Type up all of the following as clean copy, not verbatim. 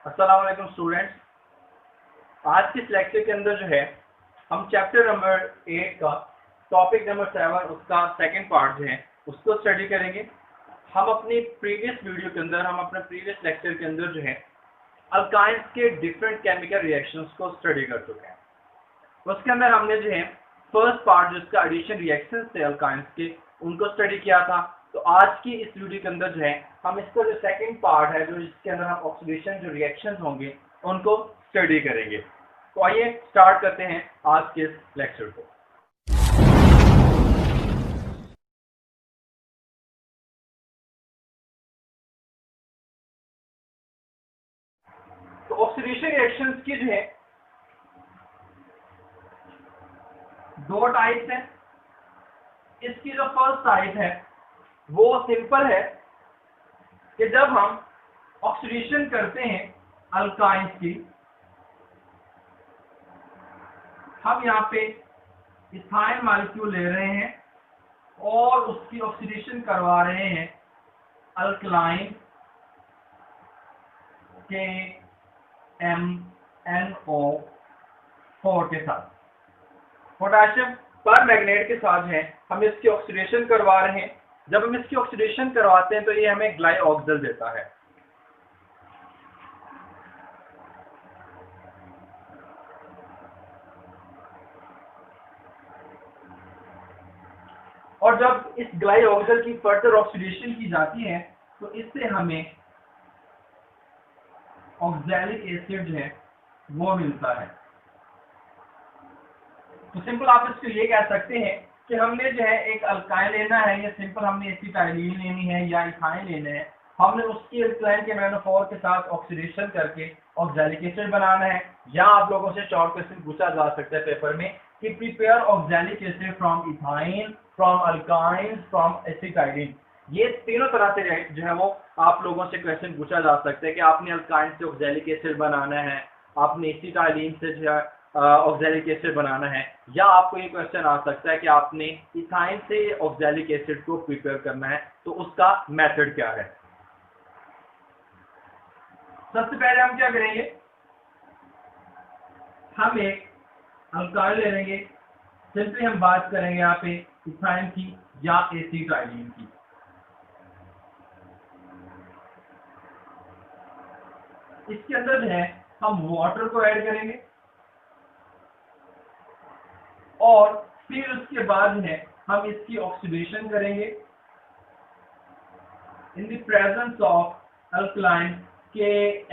अस्सलाम वालेकुम स्टूडेंट्स। आज के इस लेक्चर के अंदर जो है हम चैप्टर नंबर 8 का टॉपिक नंबर 7 उसका सेकंड पार्ट जो है उसको स्टडी करेंगे। हम अपनी प्रीवियस वीडियो के अंदर अपने प्रीवियस लेक्चर के अंदर जो है अल्काइंस के डिफरेंट केमिकल रिएक्शंस को स्टडी कर चुके हैं। उसके अंदर हमने जो है फर्स्ट पार्ट जिसका एडिशन रिएक्शंस थे अल्काइंस के उनको स्टडी किया था। तो आज की इस वीडियो के अंदर जो है हम इसका जो सेकंड पार्ट है जो इसके अंदर हम ऑक्सीडेशन जो रिएक्शंस होंगे उनको स्टडी करेंगे। तो आइए स्टार्ट करते हैं आज के इस लेक्चर को। तो ऑक्सीडेशन रिएक्शंस की जो है दो टाइप्स हैं। इसकी जो फर्स्ट टाइप है वो सिंपल है कि जब हम ऑक्सीडेशन करते हैं अल्काइंस की, हम यहाँ पे इथाइल मॉलिक्यूल ले रहे हैं और उसकी ऑक्सीडेशन करवा रहे हैं अल्कलाइन के MnO4 के साथ। पोटेशियम पर मैग्नेट के साथ है, हम इसकी ऑक्सीडेशन करवा रहे हैं। जब हम इसकी ऑक्सीडेशन करवाते हैं तो ये हमें ग्लाइऑक्सिल देता है। और जब इस ग्लाइऑक्सिल की फर्दर ऑक्सीडेशन की जाती है तो इससे हमें ऑक्सैलिक एसिड जो है वो मिलता है। तो सिंपल आप इसको ये कह सकते हैं कि हमने जो है एक अल्काइन लेना है या सिंपल हमने एसिटाइलिन लेनी है या इथाइन लेना है, हमने उसकी अल्काइन के MnO4 के साथ ऑक्सीडेशन करके ऑक्सैलिक एसिड बनाना है। या आप लोगों से शॉर्ट क्वेश्चन पूछा जा सकता है पेपर में कि prepare oxalic acid from ethyne, from alkyne, from acetylene. ये तीनों तरह से जो है वो आप लोगों से क्वेश्चन पूछा जा सकता है कि आपने अल्काइन से ऑक्सैलिक एसिड बनाना है, आपने एसिटाइलिन से जो है ऑक्सैलिक एसिड बनाना है, या आपको ये क्वेश्चन आ सकता है कि आपने इथाइन से ऑक्सैलिक एसिड को प्रिपेयर करना है, तो उसका मेथड क्या है। सबसे पहले हम क्या करेंगे, हम एक अल्काइन ले लेंगे। सिंपली हम बात करेंगे यहाँ पे इथाइन की या एसिटाइलिन की। इसके अंदर जो है हम वाटर को ऐड करेंगे और फिर उसके बाद है हम इसकी ऑक्सीडेशन करेंगे in the presence of alkaline के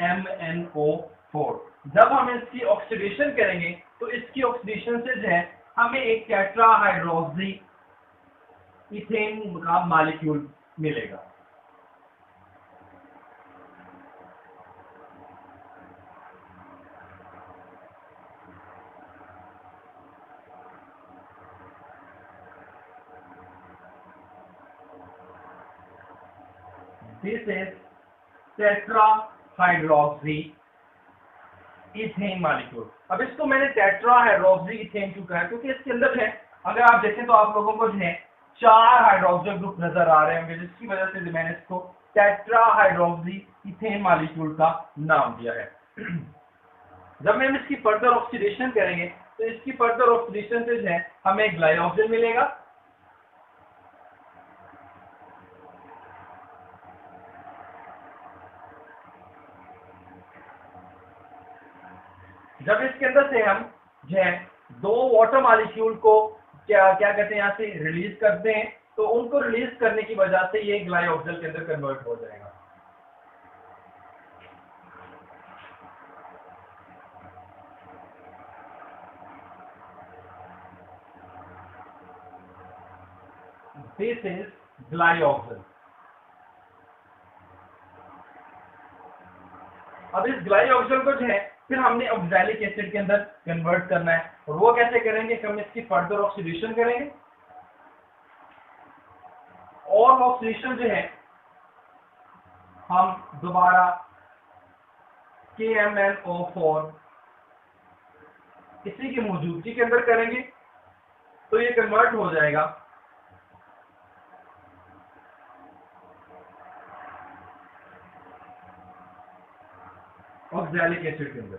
MnO4। जब हम इसकी ऑक्सीडेशन करेंगे तो इसकी ऑक्सीडेशन से जो है हमें एक टेट्रा हाइड्रोक्सी इथेन का मॉलिक्यूल मिलेगा। This is tetrahydroxy ethane molecule. अब इसको मैंने टेट्राहाइड्रोक्सी इथेन क्यों कहा, क्योंकि इसके अंदर है अगर आप देखें तो आप लोगों को जो है 4 हाइड्रोक्सिल ग्रुप नजर आ रहे होंगे, जिसकी वजह से मैंने इसको टेट्राहाइड्रोक्सी इथेन मॉलिक्यूल का नाम दिया है। जब हम इसकी फर्दर ऑक्सीडेशन करेंगे तो इसकी फर्दर ऑक्सीडेशन से जो है हमें ग्लाइऑक्सिल मिलेगा। जब इसके अंदर से हम जो है दो वाटर मॉलिक्यूल को क्या कहते हैं यहाँ से रिलीज करते हैं, तो उनको रिलीज करने की वजह से ये ग्लाइऑक्सिल के अंदर कन्वर्ट हो जाएगा। This is glyoxal. अब इस ग्लाइऑक्सिल को जो है फिर हमने ऑक्सैलिक एसिड के अंदर कन्वर्ट करना है, और वो कैसे करेंगे कि हम इसकी फर्दर ऑक्सीडेशन करेंगे और ऑक्सीडेशन जो है हम दोबारा के MnO4 इसी की मौजूदगी के अंदर करेंगे तो ये कन्वर्ट हो जाएगा ऑक्सैलिक एसिड के अंदर।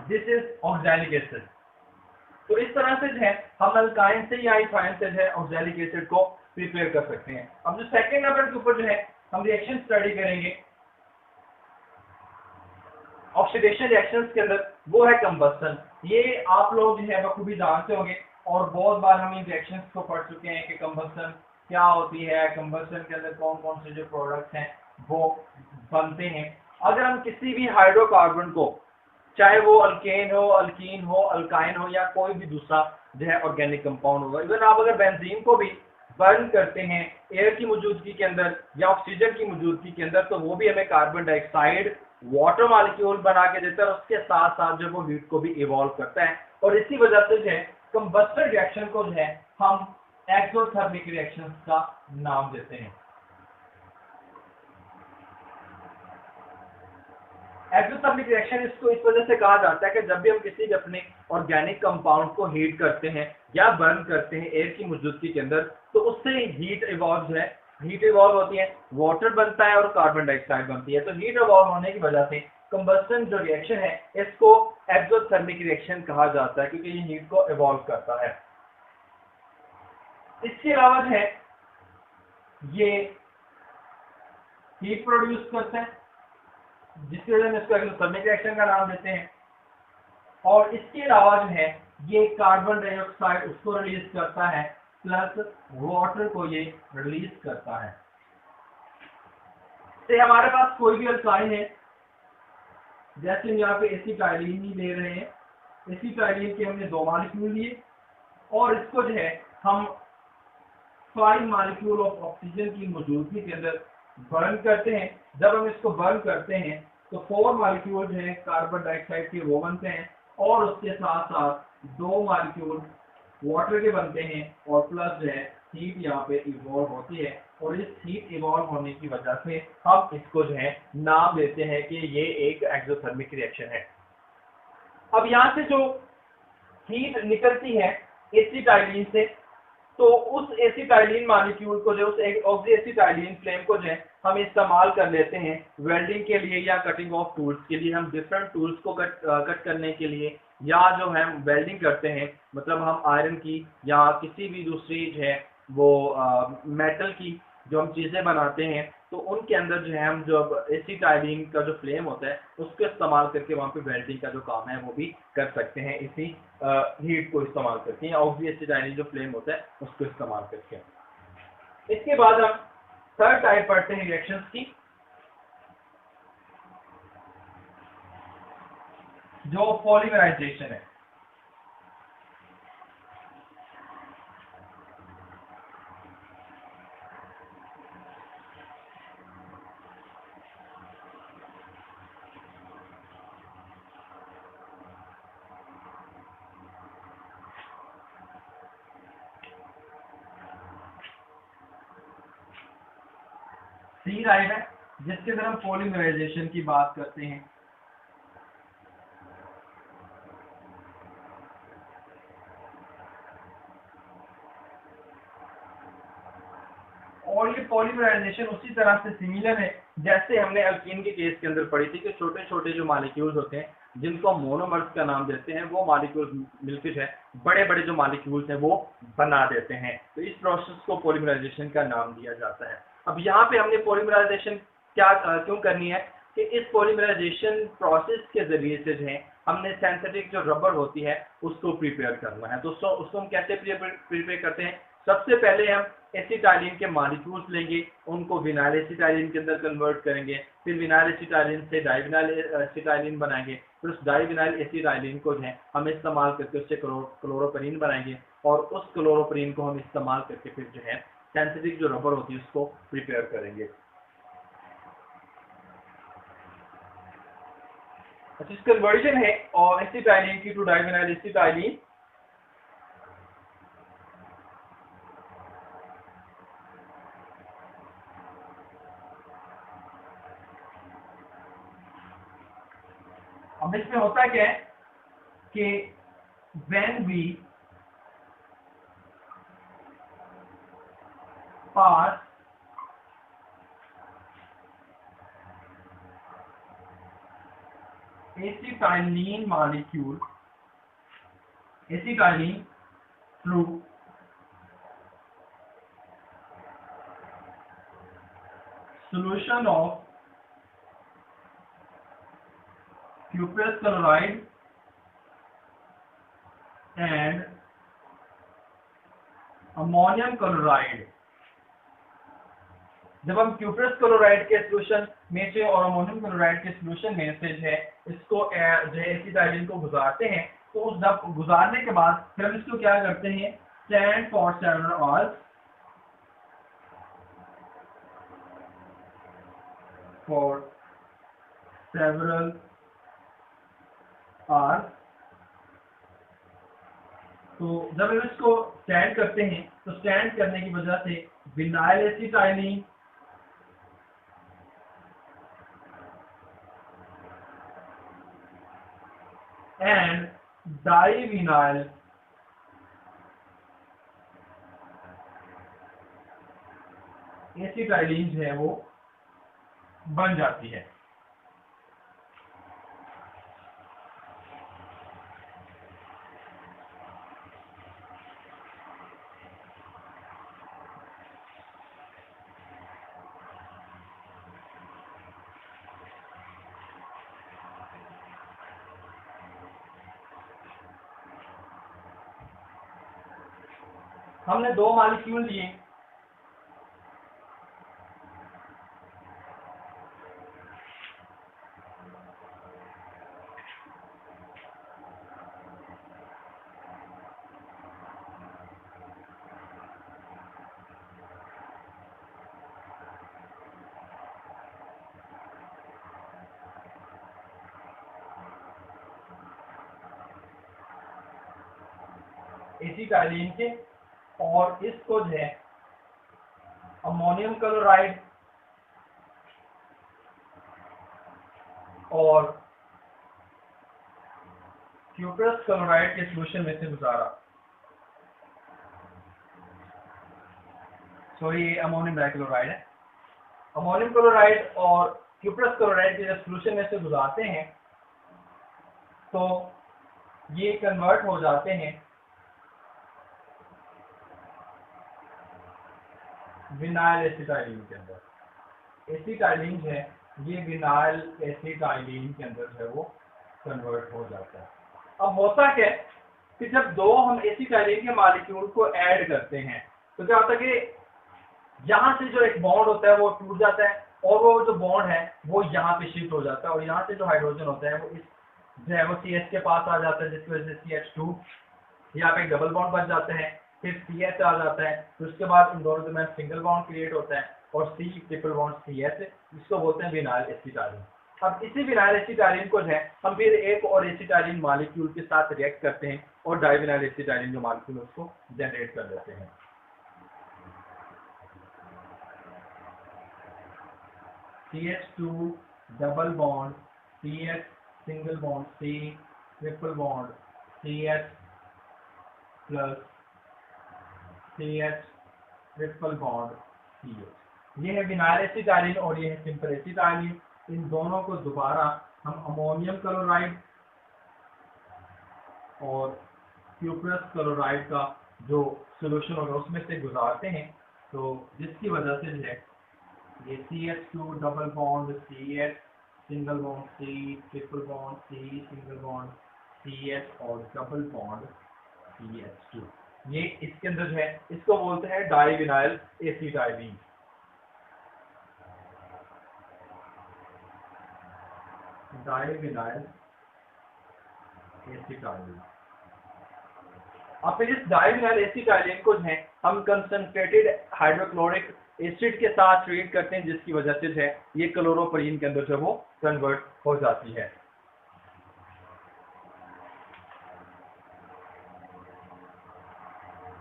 This is oxalic acid. तो इस तरह से जो है हम अल्काइन से या इथाइन से जो है ऑक्सैलिक एसिड को प्रिपेयर कर सकते हैं। अब जो सेकंड नंबर के ऊपर जो है हम रिएक्शन स्टडी करेंगे ऑक्सीडेशन रिएक्शंस के अंदर, वो है कंबस्टन। ये आप लोग जो है बखूबी जानते होंगे और बहुत बार हम इन रिएक्शंस को पढ़ चुके हैं कि कंबस्टन क्या होती है, कंबस्टन के अंदर कौन कौन से जो प्रोडक्ट्स हैं वो बनते हैं। अगर हम किसी भी हाइड्रोकार्बन को, चाहे वो अल्केन हो, अल्कीन हो, अल्काइन हो या कोई भी दूसरा जो है ऑर्गेनिक कंपाउंड होगा, इवन आप अगर बेंजीन को भी बर्न करते हैं एयर की मौजूदगी के अंदर या ऑक्सीजन की मौजूदगी के अंदर, तो वो भी हमें कार्बन डाइऑक्साइड वाटर मॉलिक्यूल बना के देता है और उसके साथ साथ जो वो हीट को भी इवॉल्व करता है। और इसी वजह से जो है कंबस्टर रिएक्शन को जो है हम एक्सोथर्मिक रिएक्शन का नाम देते हैं। एक्सोथर्मिक रिएक्शन इसको इस वजह से कहा जाता है कि जब भी हम किसी भी अपने ऑर्गेनिक कंपाउंड को हीट करते हैं या बर्न करते हैं एयर की मौजूदगी के अंदर, तो उससे हीट इवॉल्व जो है, हीट इवॉल्व होती है, वाटर बनता है और कार्बन डाइऑक्साइड बनती है। तो हीट इवॉल्व होने की वजह से कंबस्टन जो रिएक्शन है इसको एक्सोथर्मिक रिएक्शन कहा जाता है, क्योंकि ये हीट को इवॉल्व करता है। इसके अलावा जो है ये हीट प्रोड्यूस करता है, जिसकी वजह से इसको एक्सोथर्मिक रिएक्शन का नाम देते हैं। और इसके अलावा जो है ये कार्बन डाइऑक्साइड उसको रिलीज करता है, प्लस वाटर को ये रिलीज करता है। तो हमारे पास कोई भी अल्काइन है, जैसे हम यहाँ पे एसिटाइलिन ही ले रहे हैं, एसिटाइलिन के हमने 2 मॉलिक्यूल लिए और इसको जो है हम 5 मॉलिक्यूल ऑफ ऑक्सीजन की मौजूदगी के अंदर बर्न करते हैं। जब हम इसको बर्न करते हैं तो 4 मॉलिक्यूल जो है कार्बन डाइऑक्साइड के वो बनते हैं और उसके साथ साथ 2 मॉलिक्यूल वाटर के बनते हैं और प्लस जो है हीट यहाँ पे इवॉल्व होती है। और इस हीट इवॉल्व होने की वजह से हम इसको जो है नाम देते हैं कि ये एक एक्सोथर्मिक रिएक्शन है। अब यहाँ से जो हीट निकलती है एसिटाइलिन से, तो उस एसिटाइलिन मॉलिक्यूल को जो उस ऑक्सीएसिटाइलिन फ्लेम को जो है हम इस्तेमाल कर लेते हैं वेल्डिंग के लिए या कटिंग ऑफ टूल्स के लिए। हम डिफरेंट टूल्स को कट करने के लिए या जो है वेल्डिंग करते हैं, मतलब हम आयरन की या किसी भी दूसरी जो है वो मेटल की जो हम चीज़ें बनाते हैं, तो उनके अंदर जो है हम जो एसिटाइलिन का जो फ्लेम होता है उसको इस्तेमाल करके वहाँ पे वेल्डिंग का जो काम है वो भी कर सकते हैं इसी हीट को इस्तेमाल करके, या ऑक्सीएसिटाइलिन जो फ्लेम होता है उसको इस्तेमाल करके। इसके बाद हम थर्ड टाइप पढ़ते हैं रिएक्शंस की, जो पॉलीमराइजेशन है। सी राइट है, जिसके अंदर हम पॉलीमराइजेशन की बात करते हैं। और ये पॉलीमराइजेशन उसी तरह से सिमिलर है जैसे हमने अल्कीन के केस के अंदर पढ़ी थी कि छोटे छोटे जो मॉलिक्यूल्स होते हैं जिनको हम मोनोमर्स का नाम देते हैं, वो मॉलिक्यूल्स मिलकर है बड़े बड़े जो मॉलिक्यूल्स हैं वो बना देते हैं। तो इस प्रोसेस को पॉलीमराइजेशन का नाम दिया जाता है। अब यहाँ पे हमने पॉलीमराइजेशन क्यों करनी है कि इस पॉलीमराइजेशन प्रोसेस के जरिए से जो है हमने सिंथेटिक जो रबर होती है उसको प्रिपेयर करना है। दोस्तों उसको हम कैसे प्रिपेयर करते हैं? सबसे पहले हम एसिटाइलिन के मॉलिक्यूल्स लेंगे, उनको विनाइल एसिटाइलिन के अंदर कन्वर्ट करेंगे, फिर विनाइल एसिटाइलिन से डाइविनाइल एसिटाइलिन बनाएंगे, फिर उस डाइविनाइल एसिटाइलिन को जो है हम इस्तेमाल करके उससे क्लोरोपरीन बनाएंगे और उस क्लोरोपरीन को हम इस्तेमाल करके फिर जो है सिंथेटिक जो रबर होती है उसको प्रिपेयर करेंगे। अच्छा, इस कन्वर्जन है और एसिटाइलिन की टू डाइविनाइल एसिटाइलिन। अब इसमें होता क्या है कि when we pass acetylene molecule, acetylene through solution of cuprous chloride and ammonium chloride. जब हम क्यूप्रस क्लोराइड के सोल्यूशन में से और अमोनियम क्लोराइड के सोल्यूशन में से जो है इसको जो है एसिटाइलिन को गुजारते हैं, तो उस जब गुजारने के बाद फिर हम इसको क्या करते हैं, stand for several hours, for several hours. तो जब हम इसको स्टैंड करते हैं तो स्टैंड करने की वजह से विनाइल एसिटाइलिन एंड डाइविनाइल एसिटाइलिन जो है वो बन जाती है। हमने दो मॉलिक्यूल लिए, एसिटाइलिन के, और इसको जो है अमोनियम क्लोराइड और क्यूप्रस क्लोराइड के सोल्यूशन में से गुजारा। सॉरी, ये अमोनियम डाइक्लोराइड है। अमोनियम क्लोराइड और क्यूप्रस क्लोराइड के जब सोल्यूशन में से गुजारते हैं तो ये कन्वर्ट हो जाते हैं विनाइल एसिटाइलिन के अंदर। एसिटाइलिन है ये विनाइल एसिटाइलिन के अंदर जो है वो कन्वर्ट हो जाता है। अब होता क्या है कि जब दो हम एसिटाइलिन के मॉलिक्यूल को ऐड करते हैं तो क्या होता है कि यहाँ से जो एक बॉन्ड होता है वो टूट जाता है और वो जो बॉन्ड है वो यहाँ पे शिफ्ट हो जाता है, और यहाँ से जो हाइड्रोजन होता है वो इस जो है वो CH के पास आ जाता है, जिसकी वजह से CH2 यहाँ पे डबल बॉन्ड बन जाते हैं, फिर CH आ जाता है, तो उसके बाद इन दोनों के में सिंगल बॉन्ड क्रिएट होता है और C ट्रिपल बॉन्ड CH, इसको बोलते हैं विनाइल एसिटाइलिन। अब इसी विनाइल एसिटाइलिन को जो है हम फिर एक और एसिटाइलिन मॉलिक्यूल के साथ रिएक्ट करते हैं और डाइविनाइल एसिटाइलिन जो मॉलिक्यूल है उसको जनरेट कर देते हैं। CH2 double bond CH single bond C triple bond CH plus CH triple bond CH। ये है विनाइल एसिटाइलिन और ये है सिंपल एसिटाइलिन। इन दोनों को दोबारा हम अमोनियम क्लोराइड और क्यूप्रस क्लोराइड का जो सोल्यूशन होगा उसमें से गुजारते हैं, तो जिसकी वजह से जो है ये CH2 double bond CH single bond C triple bond C single bond CH और डबल बॉन्ड CH2, ये इसके अंदर जो है इसको बोलते हैं डाइविनाइल एसिटाइलिन। डाइविनाइल एसिटाइलिन। अब फिर इस डाइविनाइल एसिटाइलिन को जो है हम कंसंट्रेटेड हाइड्रोक्लोरिक एसिड के साथ ट्रीट करते हैं, जिसकी वजह से जो है ये क्लोरोपरीन के अंदर जो वो कन्वर्ट हो जाती है।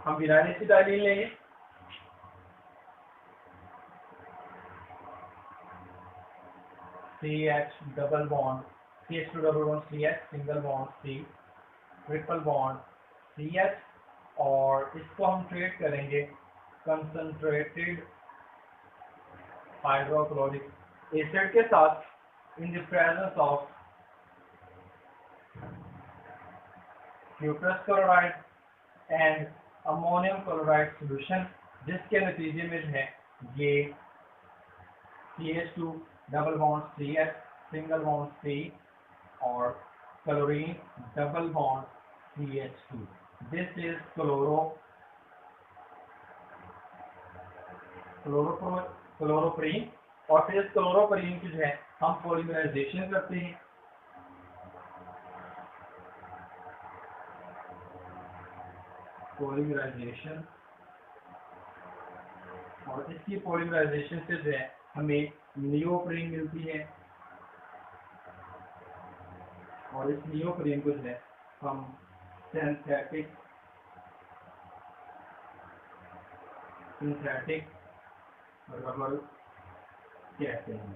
हम विनाइल एसिटाइलिन लेंगे, CH double bond CH2 double bond CH single bond C triple bond CH, और इसको हम ट्रीट करेंगे कंसंट्रेटेड हाइड्रोक्लोरिक एसिड के साथ in the presence of cuprous chloride and ammonium chloride solution, जिसके नतीजे में जो है ये CH2 double bond CH single bond C और chlorine double bond CH2, this is chloroprene. और फिर इस क्लोरोप्रीन की जो है हम पॉलीमराइजेशन करते हैं। पॉलीमराइजेशन, और इसकी पॉलीमराइजेशन से जो है हमें नियोप्रीन मिलती है, और इस नियोप्रीन को जो है हम सिंथेटिक रबर कहते हैं।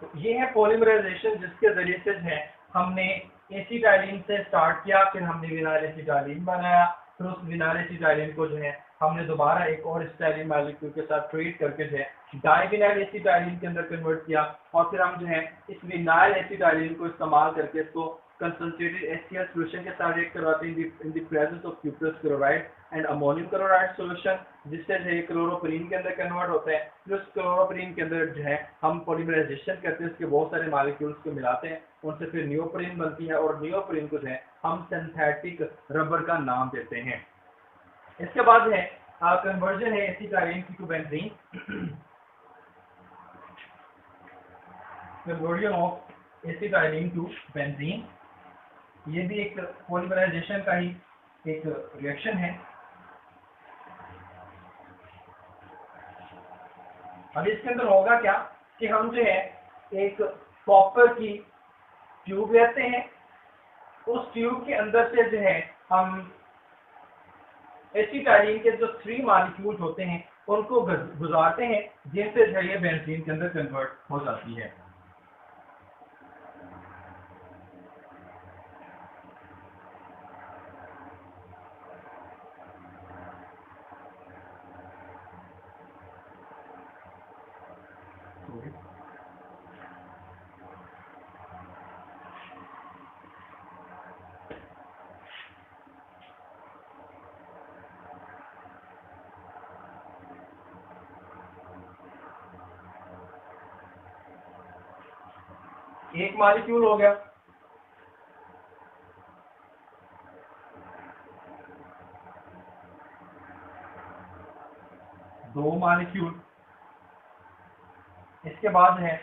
तो ये है पॉलीमराइजेशन, जिसके जरिए से जो है हमने एसिटाइलिन से स्टार्ट किया, फिर हमने विनाइल एसिटाइलिन बनाया, फिर उस विनाइल एसिटाइलिन को जो है हमने दोबारा एक और एसिटाइलिन मॉलिक्यूल के साथ ट्रीट करके जो है डाइविनाइल एसिटाइलिन के अंदर कन्वर्ट किया, और फिर हम जो है इस विनाइल एसिटाइलिन को इस्तेमाल करके इसको कंसंट्रेटेड HCl सॉल्यूशन के साथ रिएक्ट करवाते हैं in the presence of cuprous chloride and ammonium chloride solution, जिससे जो है क्लोरोप्रीन के अंदर कन्वर्ट होता है। फिर उस क्लोरोप्रीन के अंदर जो है हम पॉलीमराइजेशन करते हैं, उसके बहुत सारे मॉलिक्यूल्स को मिलाते हैं, उनसे फिर नियोप्रीन बनती है, और नियोप्रीन को जो है हम सिंथेटिक रबर का नाम देते हैं। इसके बाद है कन्वर्जन है acetylene to benzene, conversion of acetylene to benzene, ये भी एक पॉलीमराइजेशन का ही एक रिएक्शन है। अब इसके अंदर होगा क्या कि हम जो है एक कॉपर की ट्यूब लेते हैं, उस ट्यूब के अंदर से जो है हम एसिटाइलिन के जो 3 मॉलिक्यूल्स होते हैं उनको गुजारते हैं, जिनसे जो है ये बेंजीन के अंदर कन्वर्ट हो जाती है। एक मॉलिक्यूल हो गया, दो मॉलिक्यूल, इसके बाद है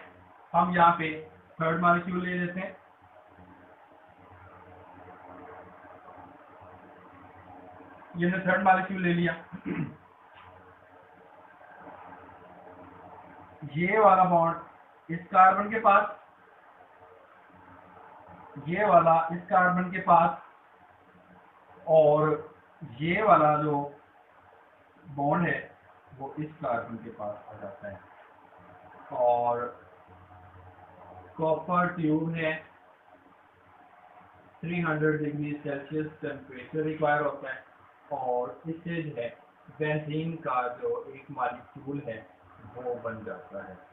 हम यहाँ पे थर्ड मॉलिक्यूल ले लेते हैं, ये थर्ड मॉलिक्यूल ले लिया, ये वाला बॉन्ड इस कार्बन के पास, ये वाला इस कार्बन के पास, और ये वाला जो बॉन्ड है वो इस कार्बन के पास आ जाता है, और कॉपर ट्यूब है 300 डिग्री सेल्सियस टेम्परेचर रिक्वायर होता है, और इससे जो है बेंजीन का जो एक मॉलिक्यूल है वो बन जाता है।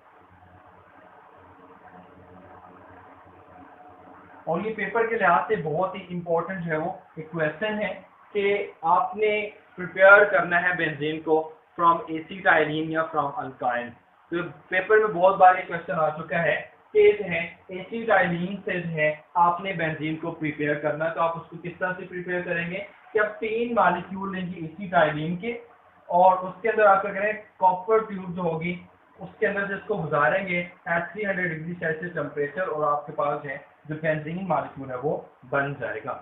और ये पेपर के लिहाज से बहुत ही इम्पोर्टेंट है वो एक क्वेश्चन है कि आपने प्रिपेयर करना है बेंजीन को फ्रॉम एसिटाइलिन या फ्रॉम अल्काइन। तो पेपर में बहुत बार ये क्वेश्चन आ चुका है कि जो है एसिटाइलिन से जो है आपने बेंजीन को प्रिपेयर करना है, तो आप उसको किस तरह से प्रिपेयर करेंगे कि आप 3 मॉलिक्यूल लेंगे एसिटाइलिन के, और उसके अंदर आप क्या करें कॉपर ट्यूब जो होगी उसके अंदर से इसको गुजारेंगे एट 300 डिग्री सेल्सियस टेम्परेचर, और आपके पास है जो बेंजीन मॉलिक्यूल है वो बन जाएगा।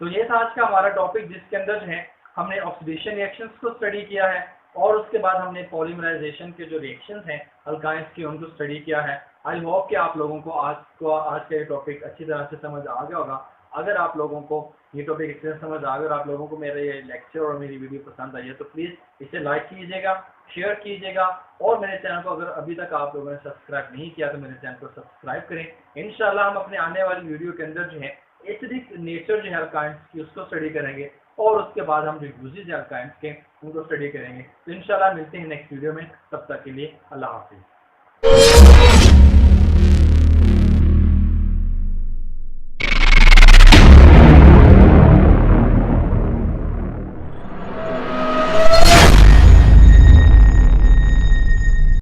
तो ये था आज का हमारा टॉपिक, जिसके अंदर जो है हमने ऑक्सीडेशन रिएक्शंस को स्टडी किया है, और उसके बाद हमने पॉलीमराइजेशन के जो रिएक्शंस हैं अल्काइंस की उनको स्टडी किया है। आई होप कि आप लोगों को आज का ये टॉपिक अच्छी तरह से समझ आ गया होगा। अगर आप लोगों को ये टॉपिक अच्छे से समझ आ गया और आप लोगों को मेरा ये लेक्चर और मेरी वीडियो पसंद आई है तो प्लीज़ इसे लाइक कीजिएगा, शेयर कीजिएगा, और मेरे चैनल को अगर अभी तक आप लोगों ने सब्सक्राइब नहीं किया तो मेरे चैनल को सब्सक्राइब करें। इंशाल्लाह हम अपने आने वाली वीडियो के अंदर जो है एसिडिक नेचर जो है अल्काइंस की उसको स्टडी करेंगे, और उसके बाद हम जो यूजेज है अल्काइंस के उनको स्टडी करेंगे। तो इंशाल्लाह मिलते हैं नेक्स्ट वीडियो में, तब तक के लिए अल्लाह हाफिज़।